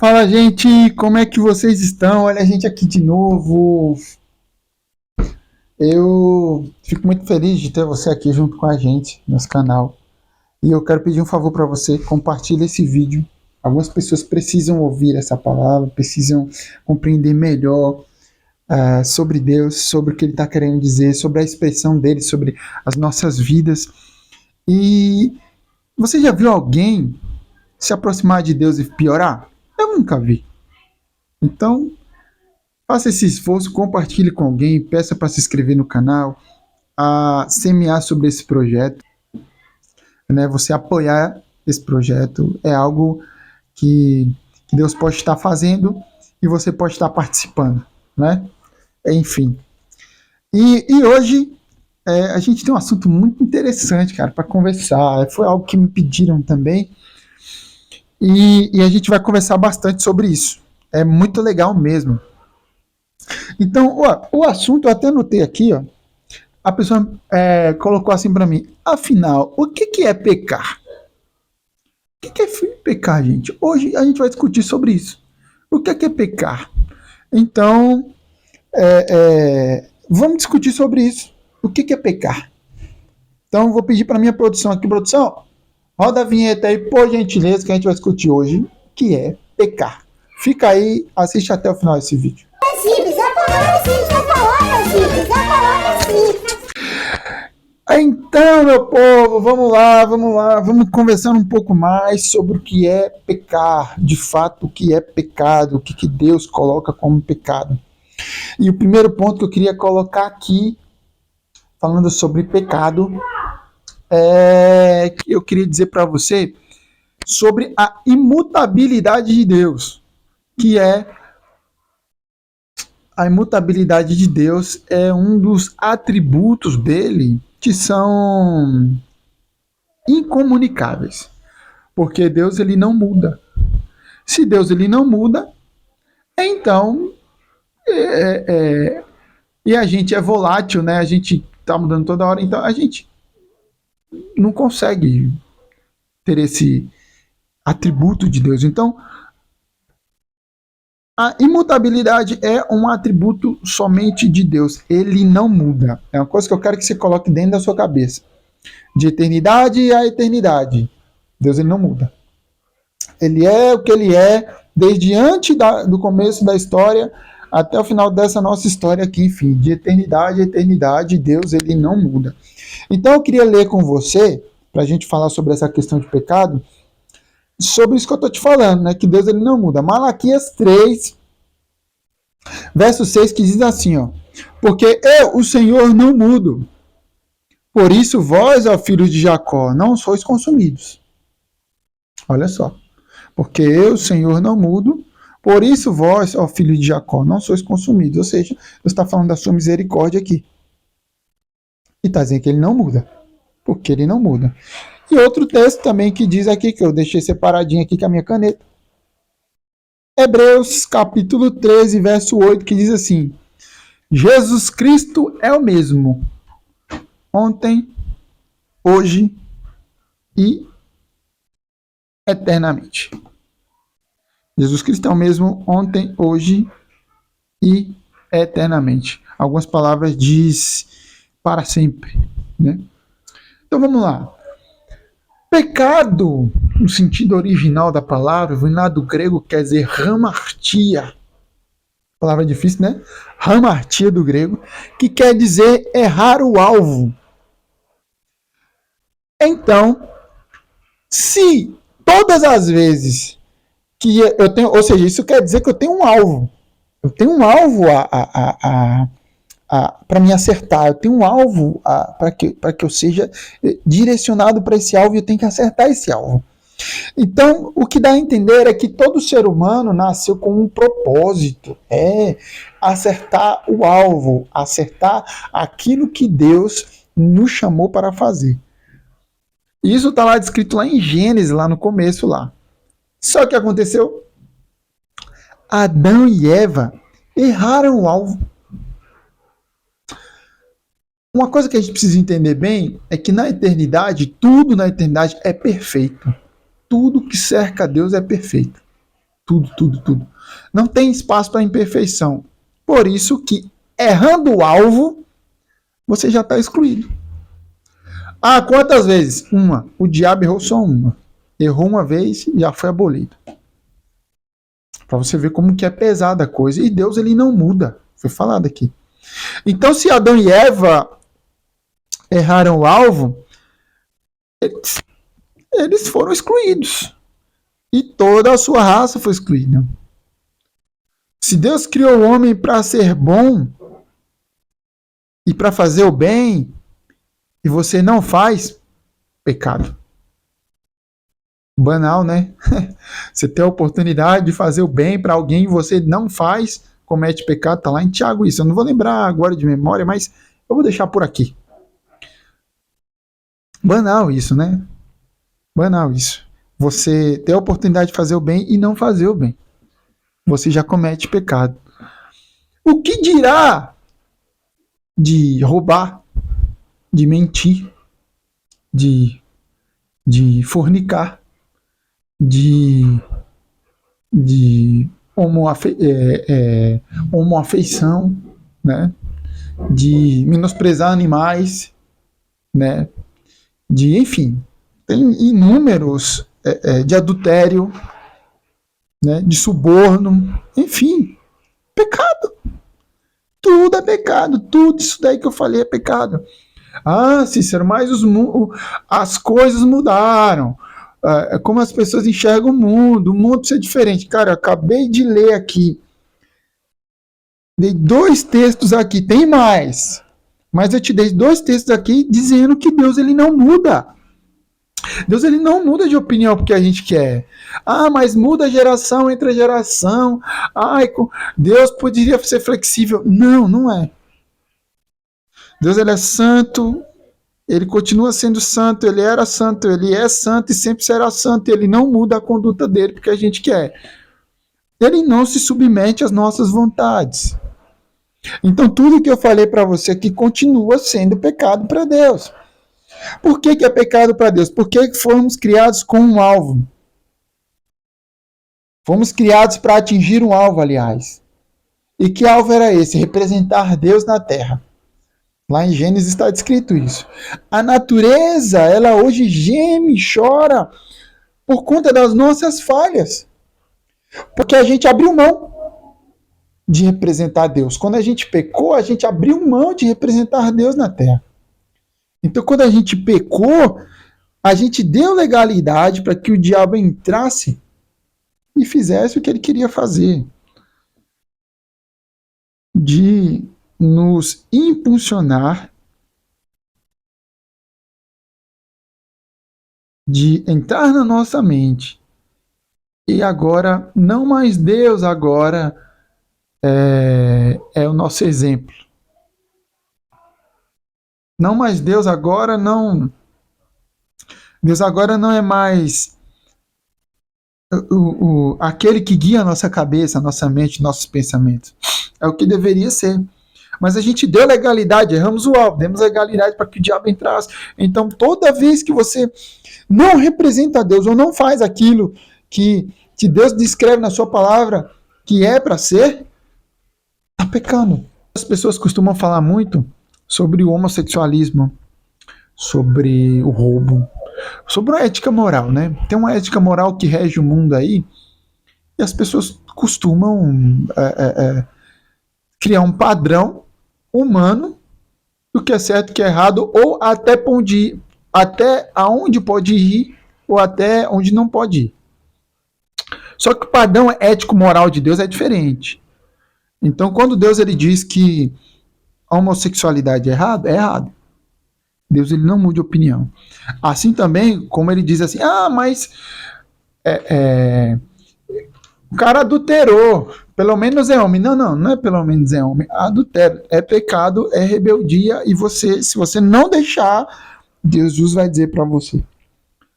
Fala, gente, como é que vocês estão? Olha a gente aqui de novo. Eu fico muito feliz de ter você aqui junto com a gente nesse canal. E eu quero pedir um favor para você, compartilhe esse vídeo. Algumas pessoas precisam ouvir essa palavra, precisam compreender melhor sobre Deus, sobre o que Ele está querendo dizer, sobre a expressão dele, sobre as nossas vidas. E você já viu alguém se aproximar de Deus e piorar? Eu nunca vi. Então, faça esse esforço, compartilhe com alguém, peça para se inscrever no canal, a semear sobre esse projeto, né? Você apoiar esse projeto é algo que Deus pode estar fazendo e você pode estar participando, né? Enfim. E hoje a gente tem um assunto muito interessante, cara, para conversar. Foi algo que me pediram também e a gente vai conversar bastante sobre isso. É muito legal mesmo. Então, o assunto eu até anotei aqui, ó. A pessoa colocou assim para mim: afinal, o que é pecar? O que é pecar, gente? Hoje a gente vai discutir sobre isso. O que é pecar? Então, vamos discutir sobre isso. O que é pecar? Então, vou pedir para minha produção aqui, produção, roda a vinheta aí, por gentileza, que a gente vai discutir hoje o que é pecar. Fica aí, assiste até o final desse vídeo. É simples, a palavra é simples, a palavra é simples, a palavra é simples. Então, meu povo, vamos lá, vamos conversar um pouco mais sobre o que é pecar, de fato, o que é pecado, o que Deus coloca como pecado. E o primeiro ponto que eu queria colocar aqui, falando sobre pecado, é que eu queria dizer para você sobre a imutabilidade de Deus, que é a imutabilidade de Deus é um dos atributos dele que são incomunicáveis, porque Deus ele não muda. Se Deus ele não muda, então e a gente é volátil, né? A gente está mudando toda hora, então a gente não consegue ter esse atributo de Deus. Então, a imutabilidade é um atributo somente de Deus. Ele não muda. É uma coisa que eu quero que você coloque dentro da sua cabeça. De eternidade a eternidade, Deus ele não muda. Ele é o que ele é desde antes do começo da história até o final dessa nossa história aqui, enfim, de eternidade a eternidade, Deus ele não muda. Então eu queria ler com você, para a gente falar sobre essa questão de pecado, sobre isso que eu estou te falando, né, que Deus ele não muda. Malaquias 3, verso 6, que diz assim, ó: porque eu, o Senhor, não mudo. Por isso vós, ó filhos de Jacó, não sois consumidos. Olha só. Porque eu, Senhor, não mudo. Por isso vós, ó filhos de Jacó, não sois consumidos. Ou seja, Deus está falando da sua misericórdia aqui. E está dizendo que ele não muda. Porque ele não muda. E outro texto também que diz aqui, que eu deixei separadinho aqui com a minha caneta. Hebreus capítulo 13, verso 8, que diz assim: Jesus Cristo é o mesmo. Ontem, hoje e eternamente. Jesus Cristo é o mesmo ontem, hoje e eternamente. Algumas palavras diz para sempre, né? Então vamos lá. Pecado, no sentido original da palavra, vem lá do grego, quer dizer hamartia. Palavra difícil, né? Hamartia do grego, que quer dizer errar o alvo. Então, se todas as vezes que eu tenho, ou seja, isso quer dizer que eu tenho um alvo. Eu tenho um alvo para me acertar. Eu tenho um alvo para que eu seja direcionado para esse alvo e eu tenho que acertar esse alvo. Então, o que dá a entender é que todo ser humano nasceu com um propósito, acertar o alvo, acertar aquilo que Deus nos chamou para fazer. Isso está lá descrito lá em Gênesis, lá no começo lá. Só que aconteceu? Adão e Eva erraram o alvo. Uma coisa que a gente precisa entender bem é que na eternidade, tudo na eternidade é perfeito. Tudo que cerca a Deus é perfeito. Tudo, tudo, tudo. Não tem espaço para imperfeição. Por isso que, errando o alvo, você já está excluído. Ah, quantas vezes? Uma. O diabo errou só uma. Errou uma vez e já foi abolido. Para você ver como que é pesada a coisa. E Deus, ele não muda. Foi falado aqui. Então, se Adão e Eva erraram o alvo, eles foram excluídos. E toda a sua raça foi excluída. Se Deus criou o homem para ser bom e para fazer o bem, e você não faz, pecado. Banal, né? Você tem a oportunidade de fazer o bem para alguém e você não faz, comete pecado. Está lá em Tiago isso. Eu não vou lembrar agora de memória, mas eu vou deixar por aqui. Banal isso, né? Banal isso. Você ter a oportunidade de fazer o bem e não fazer o bem. Você já comete pecado. O que dirá de roubar, de mentir, de fornicar, de homoafeição, né? De menosprezar animais, né? De, enfim, tem inúmeros de adultério, né? De suborno, enfim, pecado. Tudo é pecado, tudo isso daí que eu falei é pecado. Ah, Cícero, mas as coisas mudaram. Como as pessoas enxergam o mundo precisa ser diferente. Cara, eu acabei de ler aqui. Dei 2 textos aqui, tem mais. Mas eu te dei 2 textos aqui dizendo que Deus, ele não muda. Deus, ele não muda de opinião porque a gente quer. Ah, mas muda geração entre geração. Ai, Deus poderia ser flexível. Não, não é. Deus, ele é santo. Ele continua sendo santo, ele era santo, ele é santo e sempre será santo. Ele não muda a conduta dele porque a gente quer. Ele não se submete às nossas vontades. Então, tudo que eu falei para você aqui continua sendo pecado para Deus. Por que é pecado para Deus? Porque fomos criados com um alvo. Fomos criados para atingir um alvo, aliás. E que alvo era esse? Representar Deus na terra. Lá em Gênesis está descrito isso. A natureza, ela hoje geme, chora por conta das nossas falhas. Porque a gente abriu mão de representar Deus. Quando a gente pecou, a gente abriu mão de representar Deus na terra. Então, quando a gente pecou, a gente deu legalidade para que o diabo entrasse e fizesse o que ele queria fazer. De nos impulsionar, de entrar na nossa mente. E agora, não mais Deus, agora é o nosso exemplo. Não mais Deus, agora não. Deus agora não é mais aquele que guia a nossa cabeça, a nossa mente, nossos pensamentos. É o que deveria ser. Mas a gente deu legalidade, erramos o alvo, demos legalidade para que o diabo entrasse. Então, toda vez que você não representa Deus ou não faz aquilo que Deus descreve na sua palavra que é para ser, está pecando. As pessoas costumam falar muito sobre o homossexualismo, sobre o roubo, sobre a ética moral, né? Tem uma ética moral que rege o mundo aí e as pessoas costumam criar um padrão humano do que é certo, o que é errado, ou até aonde pode ir, ou até onde não pode ir. Só que o padrão ético-moral de Deus é diferente. Então, quando Deus ele diz que a homossexualidade é errado, é errado. Deus ele não muda de opinião. Assim também, como ele diz assim, mas o cara adulterou, pelo menos é homem. Não é pelo menos é homem. Adultério é pecado, é rebeldia, e se você não deixar, Jesus vai dizer para você,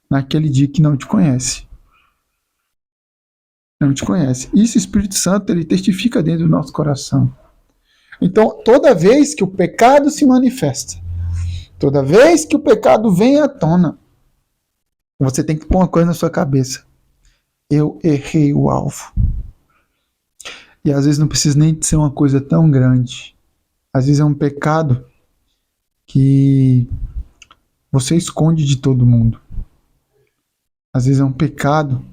naquele dia que não te conhece. Não te conhece. Isso o Espírito Santo, ele testifica dentro do nosso coração. Então, toda vez que o pecado se manifesta, toda vez que o pecado vem à tona, você tem que pôr uma coisa na sua cabeça. eu errei o alvo. E às vezes não precisa nem de ser uma coisa tão grande. Às vezes é um pecado que você esconde de todo mundo. Às vezes é um pecado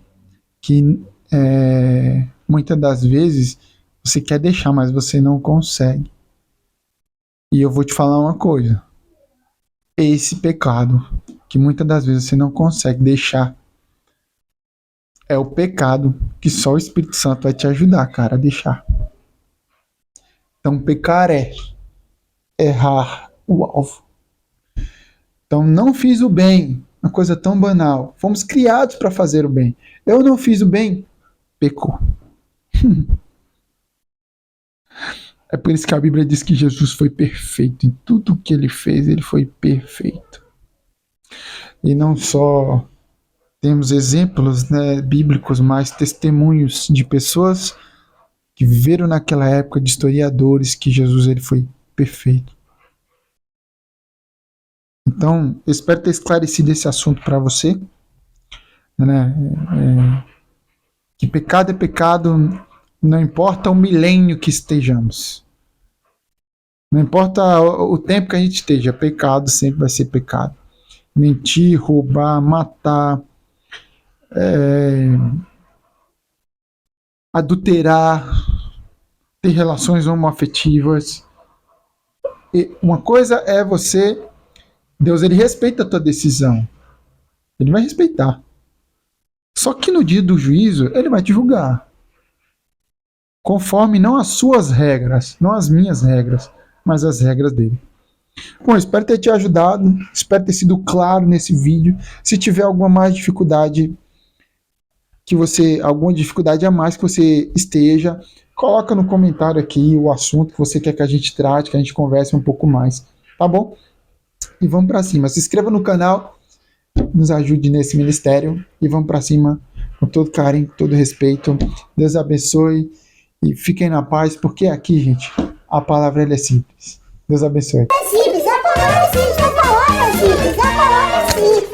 que muitas das vezes você quer deixar, mas você não consegue. E eu vou te falar uma coisa. Esse pecado que muitas das vezes você não consegue deixar é o pecado que só o Espírito Santo vai te ajudar, cara, a deixar. Então, pecar é errar o alvo. Então, não fiz o bem, uma coisa tão banal. Fomos criados para fazer o bem. Eu não fiz o bem, pecou. É por isso que a Bíblia diz que Jesus foi perfeito. Em tudo que ele fez, ele foi perfeito. E não só temos exemplos, né, bíblicos, mas testemunhos de pessoas que viveram naquela época, de historiadores, que Jesus ele foi perfeito. Então, eu espero ter esclarecido esse assunto para você, né? Que pecado é pecado, não importa o milênio que estejamos. Não importa o tempo que a gente esteja, pecado sempre vai ser pecado. Mentir, roubar, matar, adulterar, ter relações homoafetivas. E uma coisa é você... Deus, ele respeita a tua decisão. Ele vai respeitar. Só que no dia do juízo, ele vai te julgar. Conforme não as suas regras, não as minhas regras, mas as regras dele. Bom, espero ter te ajudado, espero ter sido claro nesse vídeo. Se tiver alguma mais dificuldade alguma dificuldade a mais que você esteja, coloca no comentário aqui o assunto que você quer que a gente trate, que a gente converse um pouco mais, tá bom? E vamos para cima. Se inscreva no canal, nos ajude nesse ministério e vamos para cima com todo carinho, com todo respeito. Deus abençoe e fiquem na paz, porque aqui, gente, a palavra ela é simples. Deus abençoe. É simples, a palavra é simples, a palavra é simples, a palavra é simples.